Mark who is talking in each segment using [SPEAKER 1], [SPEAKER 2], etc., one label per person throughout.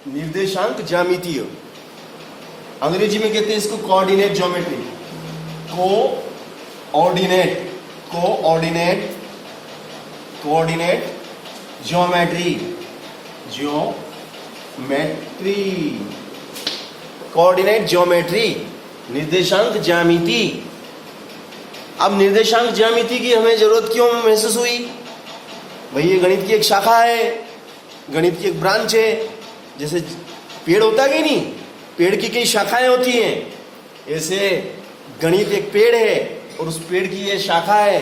[SPEAKER 1] निर्देशांक ज्यामितीय, अंग्रेजी में कहते हैं इसको coordinate geometry. Coordinate geometry, coordinate geometry, निर्देशांक ज्यामिति। अब निर्देशांक ज्यामिति की हमें जरूरत क्यों महसूस हुई? भाई ये गणित की एक शाखा है, गणित की एक ब्रांच है। जैसे पेड़ होता है कि नहीं, पेड़ की कई शाखाएं होती हैं, ऐसे गणित एक पेड़ है और उस पेड़ की ये शाखा है।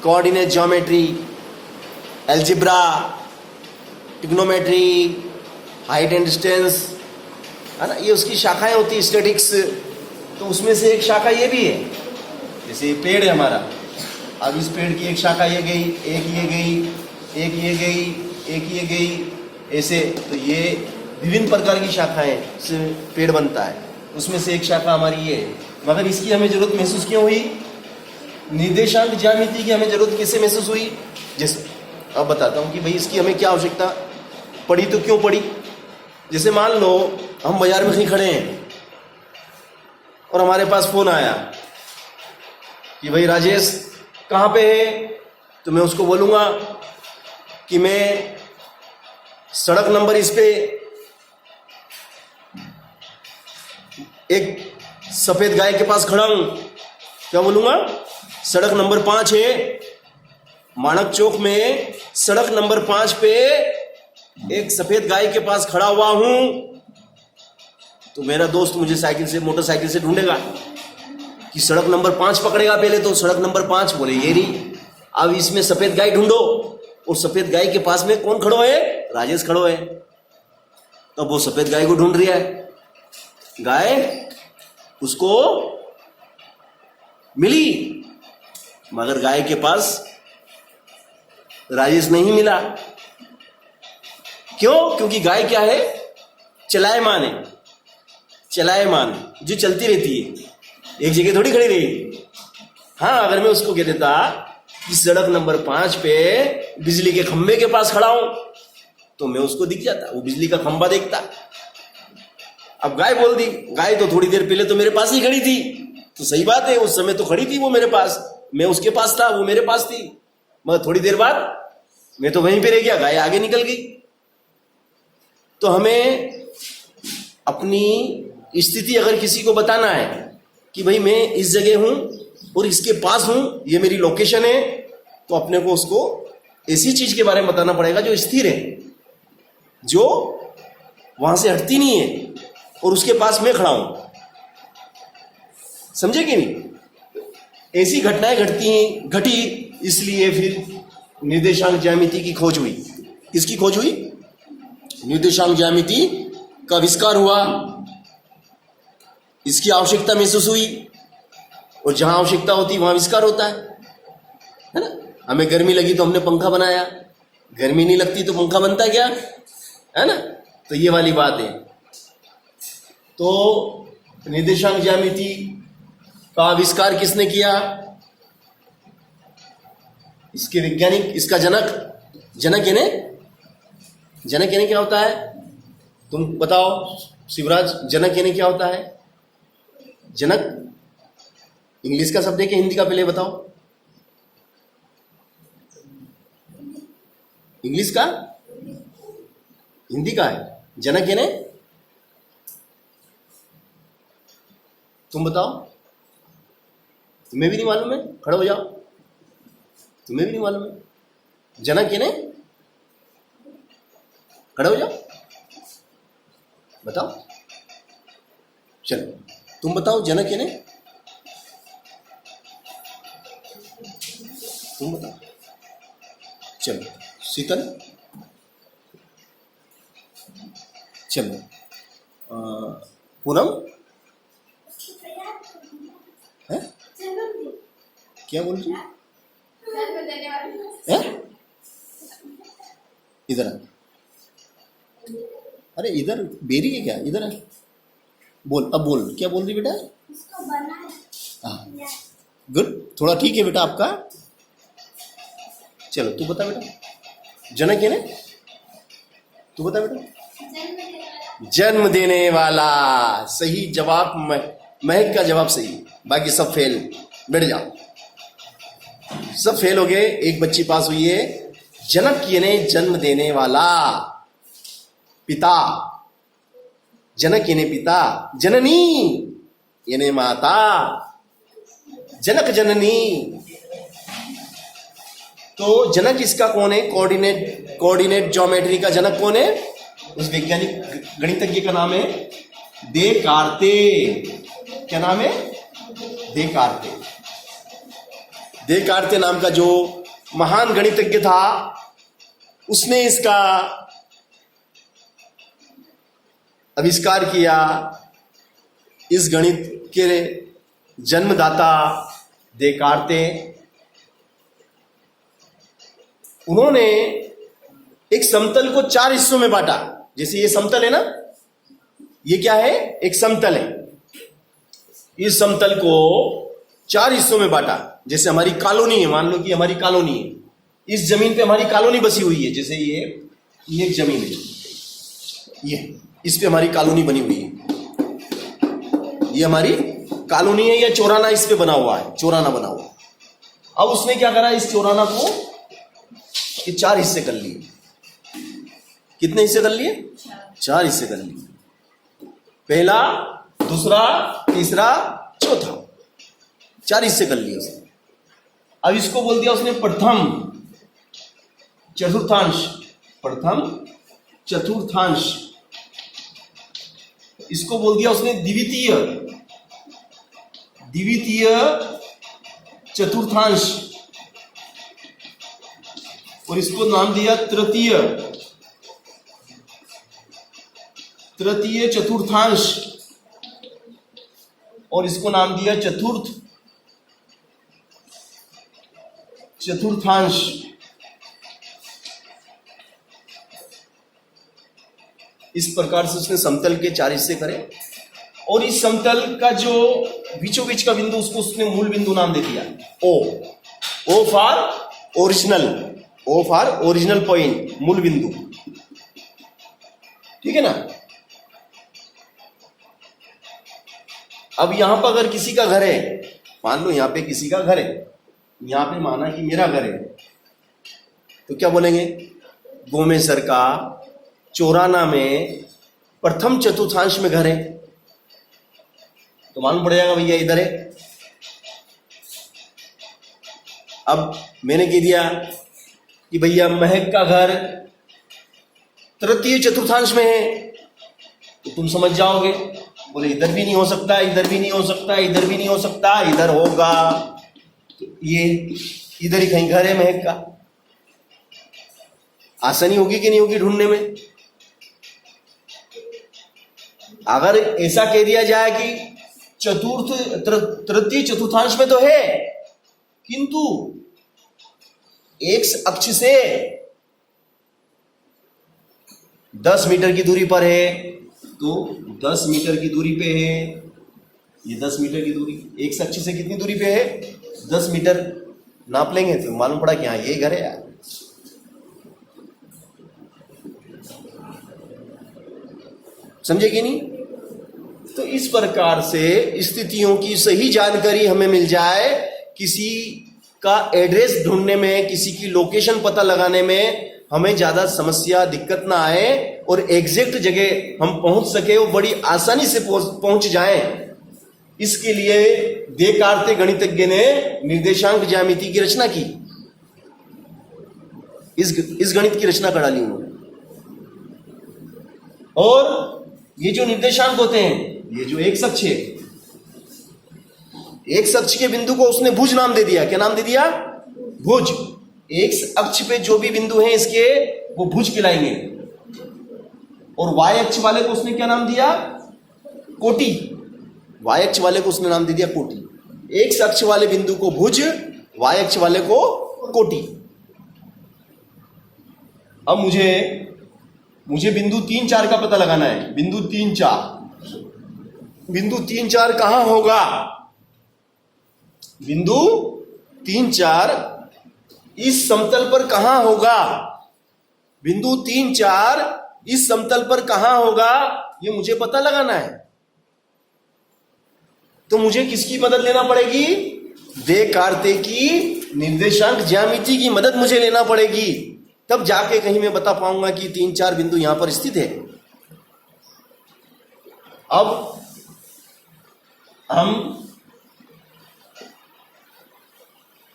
[SPEAKER 1] Coordinate geometry, algebra, trigonometry, height and distance, है ना, ये उसकी शाखाएं होती है। स्टैटिक्स, तो उसमें से एक शाखा ये भी है। जैसे ये पेड़ है हमारा, अब इस पेड़ की एक शाखा ये गई, एक ये गई, एक ये गई, एक ये गई, ऐसे। तो ये विभिन्न प्रकार की शाखाएं से पेड़ बनता है, उसमें से एक शाखा हमारी ये है। मगर इसकी हमें जरूरत महसूस क्यों हुई? निर्देशांक ज्यामिति की हमें जरूरत कैसे महसूस हुई? जैसे अब बताता हूँ कि भाई इसकी हमें क्या आवश्यकता पड़ी, तो क्यों पड़ी। जैसे मान लो हम बाजार में कहीं खड़े हैं और हमारे पास फोन आया कि भाई राजेश कहाँ पे है, तो मैं उसको बोलूँगा कि मैं सड़क नंबर इस पे एक सफेद गाय के पास खड़ा हूं। क्या बोलूंगा? सड़क नंबर 5 है, माणक चौक में सड़क नंबर 5 पे एक सफेद गाय के पास खड़ा हुआ हूं। तो मेरा दोस्त मुझे साइकिल से, मोटरसाइकिल से ढूंढेगा कि सड़क नंबर 5 पकड़ेगा। पहले तो सड़क नंबर 5 बोले ये रही। अब इसमें सफेद गाय ढूंढो, और सफेद गाय के पास में कौन खड़ो है? राजेश खड़ो है। तो वो सफेद गाय को ढूंढ रहा है, गाय उसको मिली, मगर गाय के पास राजेश नहीं मिला। क्यों? क्योंकि गाय क्या है? चलायमान है, चलायमान, जो चलती रहती है, एक जगह थोड़ी खड़ी रहेगी। हाँ, अगर मैं उसको कह देता कि सड़क नंबर 5 पे बिजली के खंबे के पास खड़ा हूं, तो मैं उसको दिख जाता, वो बिजली का खंबा देखता। अब गाय बोल दी, गाय तो थोड़ी देर पहले तो मेरे पास ही खड़ी थी, तो सही बात है, उस समय तो खड़ी थी वो मेरे पास, मैं उसके पास था, वो मेरे पास थी। मगर थोड़ी देर बाद मैं तो वहीं पे रह गया, गाय आगे निकल गई। तो हमें अपनी स्थिति अगर किसी को बताना है कि भाई मैं इस जगह हूं और इसके पास हूं, ये मेरी लोकेशन है, तो अपने को उसको ऐसी चीज के बारे में बताना पड़ेगा जो स्थिर है, जो वहां से हटती नहीं है, और उसके पास मैं खड़ा हूं। समझे कि नहीं? ऐसी घटनाएं घटी, इसलिए फिर निर्देशांक ज्यामिति की खोज हुई। किसकी खोज हुई? निर्देशांक ज्यामिति का आविष्कार हुआ, इसकी आवश्यकता महसूस हुई, और जहां आवश्यकता होती वहां आविष्कार होता है ना। हमें गर्मी लगी तो हमने पंखा बनाया, गर्मी नहीं लगती तो पंखा बनता क्या, है ना। तो ये वाली बात है। तो निर्देशांक ज्यामिति का आविष्कार किसने किया? इसके वैज्ञानिक, इसका जनक यानी क्या होता है? तुम बताओ शिवराज, जनक यानी क्या होता है? जनक इंग्लिश का शब्द है कि हिंदी का? पहले बताओ। इंग्लिश का? हिंदी का है जनक यानी? तुम बताओ। तुम्हें भी नहीं मालूम है? खड़े हो जाओ। तुम्हें भी नहीं मालूम है जनक यानी? खड़े हो जाओ, बताओ। चलो तुम बताओ जनक यानी? तुम बताओ। चलो शीतल, चलो पूनम, है क्या बोल रही है? इधर आ। अरे इधर बेरी है क्या? इधर है, बोल। अब बोल, क्या बोल रही बेटा? हाँ गुड, थोड़ा ठीक है बेटा आपका। चलो तू बता बेटा, जनक है ना? तू बता बेटा। जन्म देने वाला। सही जवाब महक का जवाब सही, बाकी सब फेल। बैठ जाओ, सब फेल हो गए, एक बच्ची पास हुई है। जनक यानी जन्म देने वाला, पिता। जनक यानी पिता, जननी यानी माता, जनक जननी। तो जनक इसका कौन है? कोऑर्डिनेट ज्योमेट्री का जनक कौन है? उस वैज्ञानिक गणितज्ञ का नाम है देकार्ते। क्या नाम है? देकार्ते। देकार्ते नाम का जो महान गणितज्ञ था, उसने इसका आविष्कार किया। इस गणित के जन्मदाता देकार्ते, उन्होंने एक समतल को 4 हिस्सों में बांटा। जैसे ये समतल है ना, ये क्या है? एक समतल है। इस समतल को 4 हिस्सों में बांटा। जैसे हमारी कॉलोनी है, मान लो कि हमारी कॉलोनी है, इस जमीन पे हमारी कॉलोनी बसी हुई है। जैसे ये एक जमीन है, ये इस पे हमारी कॉलोनी बनी हुई है, ये हमारी कॉलोनी है, या चौराना इस पे बना हुआ है, चौराना बना हुआ। अब उसने क्या करा? इस चौराना को ये 4 हिस्से कर लिए। कितने हिस्से कर लिए? 4 हिस्से कर लिए। पहला, दूसरा, तीसरा, चौथा, 4 हिस्से कर लिए उसने। अब इसको बोल दिया उसने प्रथम चतुर्थांश। प्रथम चतुर्थांश। इसको बोल दिया उसने द्वितीय चतुर्थांश। और इसको नाम दिया तृतीय चतुर्थांश। और इसको नाम दिया चतुर्थांश। इस प्रकार से उसने समतल के 4 हिस्से करे। और इस समतल का जो बीचों बीच का बिंदु, उसको उसने मूल बिंदु नाम दे दिया ओ फॉर ओरिजिनल पॉइंट, मूल बिंदु। ठीक है ना? अब यहां पर अगर किसी का घर है, मान लो यहां पे किसी का घर है, यहां पे माना कि मेरा घर है, तो क्या बोलेंगे? गोमेसर का चौराना में प्रथम चतुर्थांश में घर है, तो मालूम पड़ जाएगा भैया इधर है। अब मैंने कह दिया कि भैया महक का घर तृतीय चतुर्थांश में है, तो तुम समझ जाओगे। बोले इधर भी नहीं हो सकता, इधर भी नहीं हो सकता, इधर भी नहीं हो सकता, इधर होगा। तो ये इधर ही कहीं घर है महक का। आसानी होगी कि नहीं होगी ढूंढने में? अगर ऐसा कह दिया जाए कि तृतीय चतुर्थांश में तो है, किंतु एक्स अक्ष से 10 मीटर की दूरी पर है, तो 10 मीटर की दूरी पे है। ये 10 मीटर की दूरी एक्स अक्ष से कितनी दूरी पे है? 10 मीटर। नाप लेंगे तो मालूम पड़ा कि हाँ ये घर है यार। समझे कि नहीं? तो इस प्रकार से स्थितियों की सही जानकारी हमें मिल जाए, किसी का एड्रेस ढूंढने में, किसी की लोकेशन पता लगाने में हमें ज्यादा समस्या, दिक्कत ना आए, और एग्जैक्ट जगह हम पहुंच सके, वो बड़ी आसानी से पहुंच जाएं। इसके लिए देकार्ते गणितज्ञ ने निर्देशांक ज्यामिति की रचना की। इस गणित की रचना करा ली उन्होंने। और ये जो निर्देशांक होते हैं, ये जो एक अक्ष है, एक अक्ष के बिंदु को उसने भुज नाम दे दिया। क्या नाम दे दिया? भुज। एक अक्ष पे जो भी बिंदु हैं इसके, वो भुज कहलाएंगे। और वाई अक्ष वाले को उसने क्या नाम दिया? कोटि। वाई अक्ष वाले को उसने नाम दे दिया कोटि। एक अक्ष वाले बिंदु को भुज, वाई अक्ष वाले को कोटि। अब मुझे बिंदु 3, 4 का पता लगाना है। बिंदु 3, 4 कहां होगा? बिंदु 3, 4 इस समतल पर कहां होगा? बिंदु 3, 4 इस समतल पर कहां होगा ये मुझे पता लगाना है। तो मुझे किसकी मदद लेना पड़ेगी? देकार्ते की निर्देशांक ज्यामिति की मदद मुझे लेना पड़ेगी, तब जाके कहीं मैं बता पाऊंगा कि 3-4 बिंदु यहां पर स्थित है। अब हम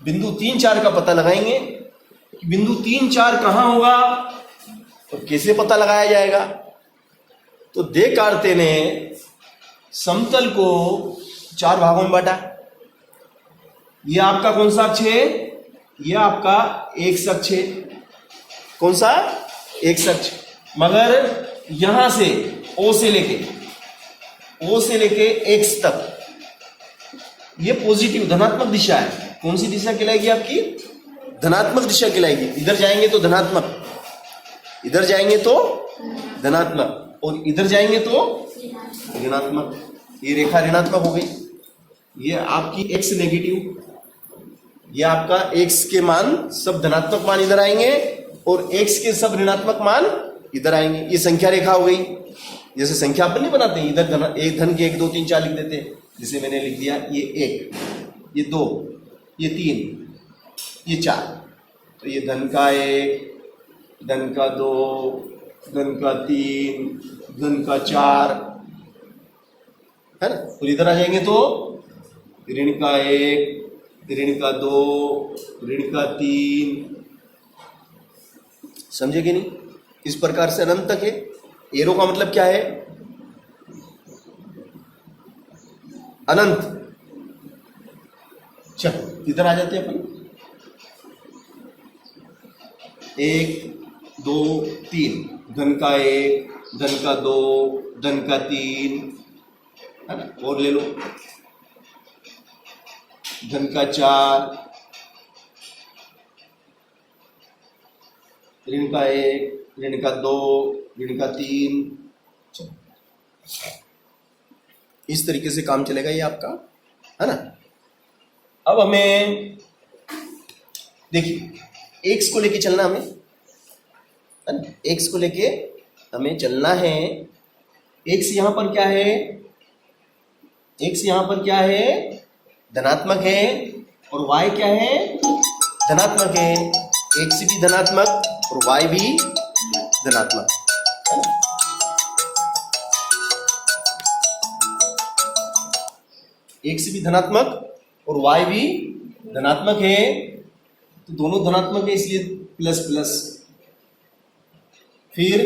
[SPEAKER 1] बिंदु 3-4 का पता लगाएंगे कि बिंदु 3-4 कहां होगा, तो कैसे पता लगाया जाएगा? तो देकार्ते ने समतल को 4 भागों में बांटा। यह आपका कौन सा अक्ष है? यह आपका एक्स अक्ष है। कौन सा? एक्स अक्ष। मगर यहां से ओ से लेके एक्स तक यह पॉजिटिव धनात्मक दिशा है। कौन सी दिशा कहलाएगी आपकी? धनात्मक दिशा कहलाएगी। इधर जाएंगे तो धनात्मक, इधर जाएंगे तो धनात्मक, और इधर जाएंगे तो ऋणात्मक। ये रेखा ऋणात्मक हो गई। ये आपकी एक्स नेगेटिव, ये आपका एक्स के मान सब धनात्मक मान इधर आएंगे और एक्स के सब ऋणात्मक मान इधर आएंगे। ये संख्या रेखा हो गई। जैसे संख्या अपन नहीं बनाते, इधर एक धन के 1 2 3 4 लिख देते हैं। जिसे मैंने लिख दिया ये 1, ये 2, ये 3, ये 4। तो ये धन का 1, धन का 2, धन का 3, धन का 4 है ना। और इधर आ जाएंगे तो ऋण का 1, ऋण का 2, ऋण का 3। समझे कि नहीं? इस प्रकार से अनंत तक है। एरो का मतलब क्या है? अनंत। चलो इधर आ जाते हैं अपन। 1 2 3, धन का 1, धन का 2, धन का 3 है ना। और ले लो धन का 4, ऋण का 1, ऋण का 2, ऋण का 3। इस तरीके से काम चलेगा ये आपका, है ना। अब हमें देखिए एक्स को लेके चलना हमें, है ना। एक्स को लेके हमें चलना है। एक्स यहां पर क्या है? एक्स यहां पर क्या है? धनात्मक है। और y क्या है? धनात्मक है। एक्स भी धनात्मक और y भी धनात्मक, है ना। एक्स भी धनात्मक और y भी धनात्मक है, तो दोनों धनात्मक है इसलिए प्लस प्लस। फिर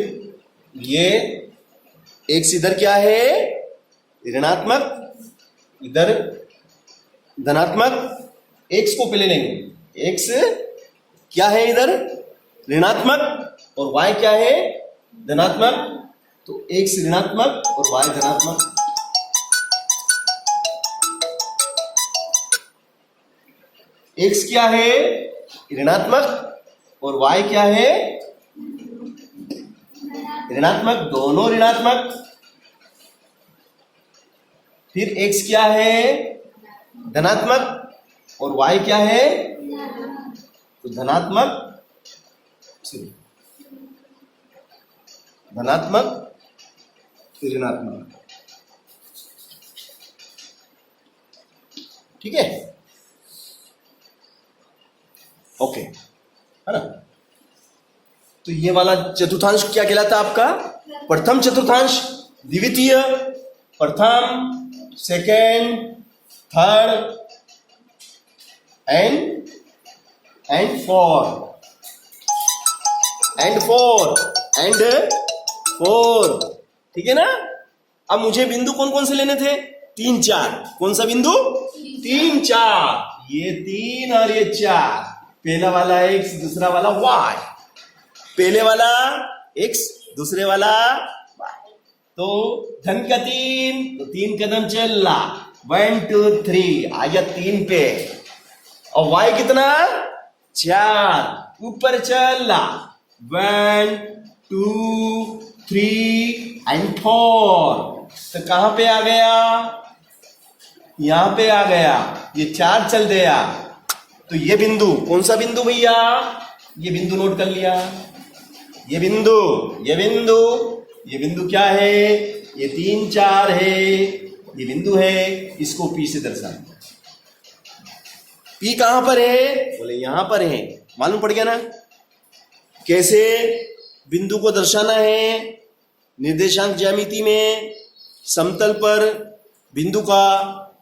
[SPEAKER 1] ये एक्स इधर क्या है? ऋणात्मक, इधर धनात्मक। एक्स को पहले लेंगे। एक्स क्या है इधर? ऋणात्मक और y क्या है? धनात्मक। तो एक्स ऋणात्मक और y धनात्मक। एक्स क्या है? ऋणात्मक और y क्या है? ऋणात्मक, दोनों ऋणात्मक। फिर x क्या है? धनात्मक और y क्या है? तो धनात्मक, धनात्मक ऋणात्मक। ठीक है, ओके, है ना। तो ये वाला चतुर्थांश क्या कहलाता है आपका? प्रथम चतुर्थांश, द्वितीय, प्रथम, सेकेंड, थर्ड एंड फोर्थ, ठीक है ना। अब मुझे बिंदु कौन कौन से लेने थे? 3 4। कौन सा बिंदु? 3 4। ये 3 और ये 4। पहला वाला x, दूसरा वाला y। पहले वाला x, दूसरे वाला y। तो धन का 3, तो 3 कदम चल रहा, 1 2 3 आया 3 पे। और y कितना? 4 ऊपर चल रहा, 1 2 3 एंड 4। तो कहां पे आ गया? यहां पे आ गया। ये 4 चल गया। तो ये बिंदु कौन सा बिंदु भैया? ये बिंदु नोट कर लिया। ये बिंदु, ये बिंदु, ये बिंदु क्या है? ये 3 4 है, ये बिंदु है, इसको पी से दर्शाना। पी कहां पर है? बोले यहां पर है। मालूम पड़ गया ना कैसे बिंदु को दर्शाना है? निर्देशांक ज्यामिति में समतल पर बिंदु का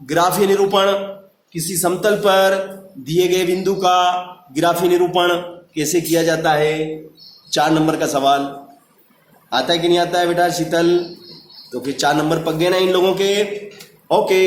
[SPEAKER 1] ग्राफीय निरूपण, किसी समतल पर दिए गए बिंदु का ग्राफीय निरूपण कैसे किया जाता है? 4 नंबर का सवाल आता है कि नहीं आता है बेटा शीतल? तो फिर 4 नंबर पक गए ना इन लोगों के। ओके।